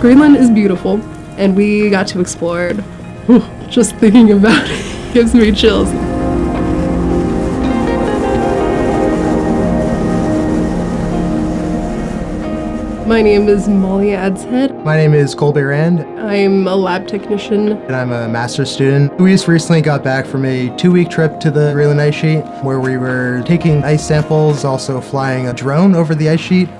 Greenland is beautiful, and we got to explore it. Just thinking about it gives me chills. My name is Molly Adshead. My name is Colby Rand. I'm a lab technician. And I'm a master's student. We just recently got back from a 2-week trip to the Greenland ice sheet where we were taking ice samples, also flying a drone over the ice sheet.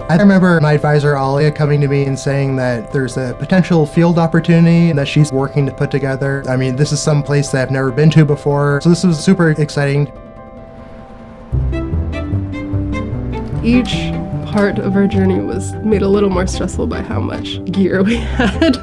I remember my advisor, Alia, coming to me and saying that there's a potential field opportunity that she's working to put together. I mean, this is some place that I've never been to before, so this was super exciting. Each part of our journey was made a little more stressful by how much gear we had.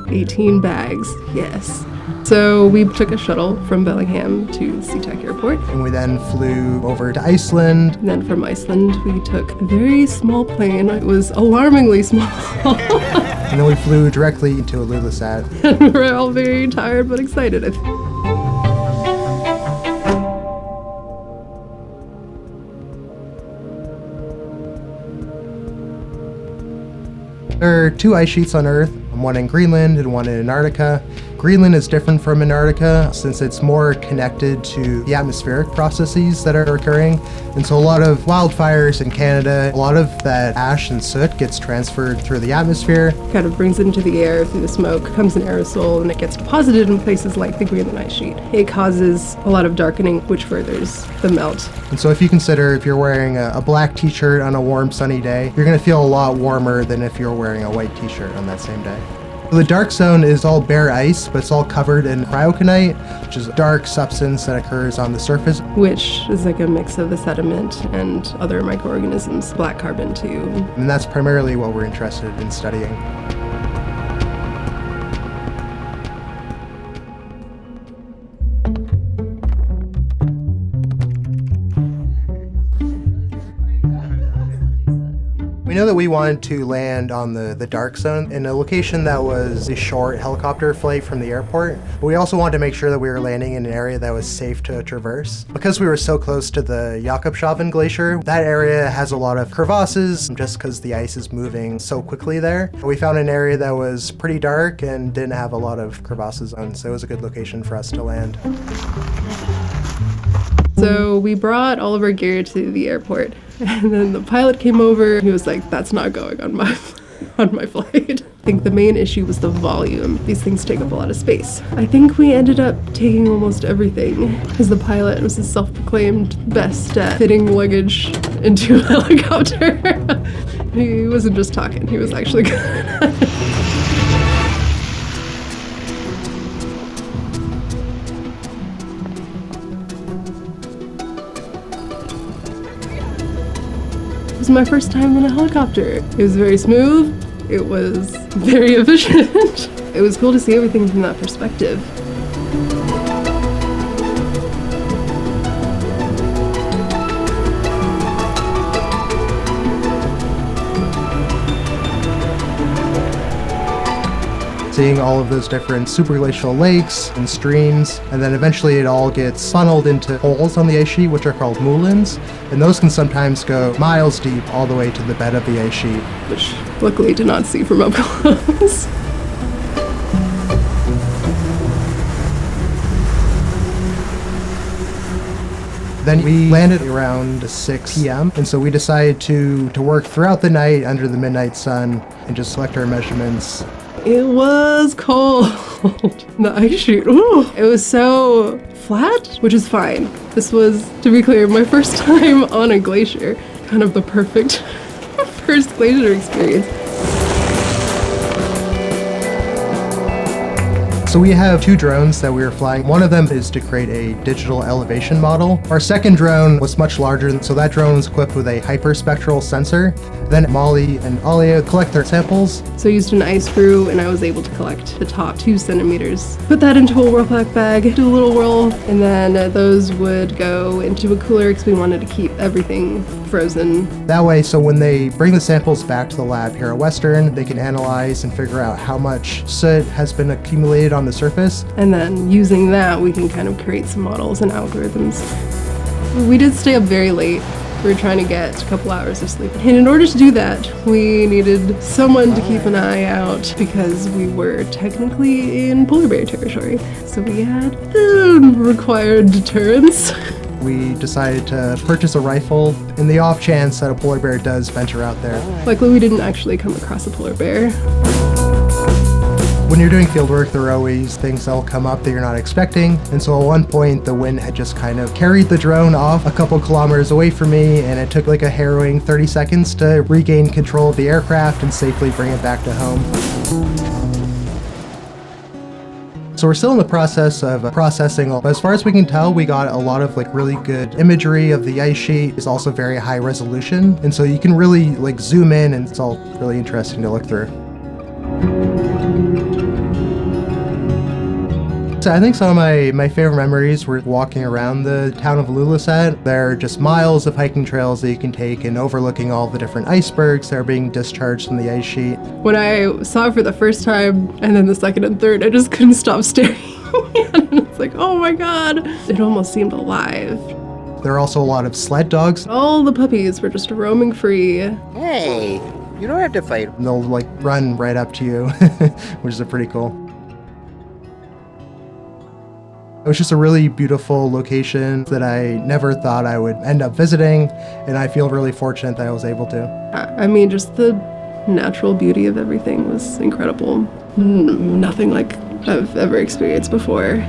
18 bags, yes. So we took a shuttle from Bellingham to SeaTac Airport. And we then flew over to Iceland. And then from Iceland, we took a very small plane. It was alarmingly small. And then we flew directly to Ilulissat. And we were all very tired but excited. There are 2 ice sheets on Earth, one in Greenland and one in Antarctica. Greenland is different from Antarctica since it's more connected to the atmospheric processes that are occurring. And so a lot of wildfires in Canada, a lot of that ash and soot gets transferred through the atmosphere. Kind of brings it into the air through the smoke, comes in aerosol, and it gets deposited in places like the Greenland ice sheet. It causes a lot of darkening, which furthers the melt. And so if you consider if you're wearing a black t-shirt on a warm sunny day, you're going to feel a lot warmer than if you're wearing a white t-shirt on that same day. The dark zone is all bare ice, but it's all covered in cryoconite, which is a dark substance that occurs on the surface. Which is like a mix of the sediment and other microorganisms, black carbon too. And that's primarily what we're interested in studying. We know that we wanted to land on the dark zone in a location that was a short helicopter flight from the airport. But we also wanted to make sure that we were landing in an area that was safe to traverse. Because we were so close to the Jakobshavn Glacier, that area has a lot of crevasses just because the ice is moving so quickly there. We found an area that was pretty dark and didn't have a lot of crevasses on, so it was a good location for us to land. So we brought all of our gear to the airport, and then the pilot came over. He was like, "That's not going on my flight." I think the main issue was the volume. These things take up a lot of space. I think we ended up taking almost everything because the pilot was a self-proclaimed best at fitting luggage into a helicopter. He wasn't just talking, he was actually good at it. It was my first time in a helicopter. It was very smooth. It was very efficient. It was cool to see everything from that perspective. Seeing all of those different superglacial lakes and streams, and then eventually it all gets funneled into holes on the ice sheet, which are called moulins, and those can sometimes go miles deep all the way to the bed of the ice sheet. Which luckily did not see from up close. Then we landed around 6 p.m. and so we decided to work throughout the night under the midnight sun and just collect our measurements. It was cold. The ice sheet, ooh. It was so flat, which is fine. This was, to be clear, my first time on a glacier. Kind of the perfect first glacier experience. So we have 2 drones that we were flying. One of them is to create a digital elevation model. Our second drone was much larger, so that drone was equipped with a hyperspectral sensor. Then Molly and Alia collect their samples. So I used an ice screw and I was able to collect the top 2 centimeters. Put that into a Whirlpack bag, do a little whirl, and then those would go into a cooler because we wanted to keep everything frozen. That way, so when they bring the samples back to the lab here at Western, they can analyze and figure out how much soot has been accumulated on on the surface. And then using that, we can kind of create some models and algorithms. We did stay up very late. We were trying to get a couple hours of sleep. And in order to do that, we needed someone to keep an eye out because we were technically in polar bear territory. So we had the required deterrence. We decided to purchase a rifle in the off chance that a polar bear does venture out there. Luckily, we didn't actually come across a polar bear. When you're doing field work, there are always things that'll come up that you're not expecting. And so at one point, the wind had just kind of carried the drone off a couple kilometers away from me, and it took like a harrowing 30 seconds to regain control of the aircraft and safely bring it back to home. So we're still in the process of processing, but as far as we can tell, we got a lot of like really good imagery of the ice sheet. It's also very high resolution, and so you can really like zoom in, and it's all really interesting to look through. So I think some of my favorite memories were walking around the town of Ilulissat. There are just miles of hiking trails that you can take and overlooking all the different icebergs that are being discharged from the ice sheet. When I saw it for the first time, and then the second and third, I just couldn't stop staring. And it's like, oh my god. It almost seemed alive. There are also a lot of sled dogs. All the puppies were just roaming free. Hey, you don't have to fight. They'll like run right up to you, which is pretty cool. It was just a really beautiful location that I never thought I would end up visiting, and I feel really fortunate that I was able to. I mean, just the natural beauty of everything was incredible. Nothing like I've ever experienced before.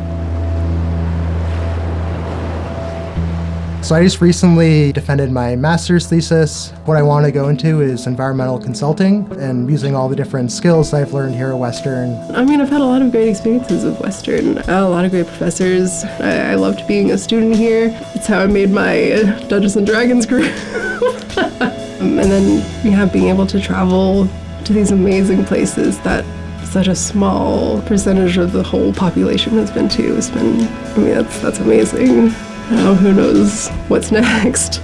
So I just recently defended my master's thesis. What I want to go into is environmental consulting and using all the different skills that I've learned here at Western. I mean, I've had a lot of great experiences with Western. A lot of great professors. I loved being a student here. It's how I made my Dungeons & Dragons group. And then, yeah, being able to travel to these amazing places that such a small percentage of the whole population has been to. It's been, I mean, that's amazing. Now who knows what's next?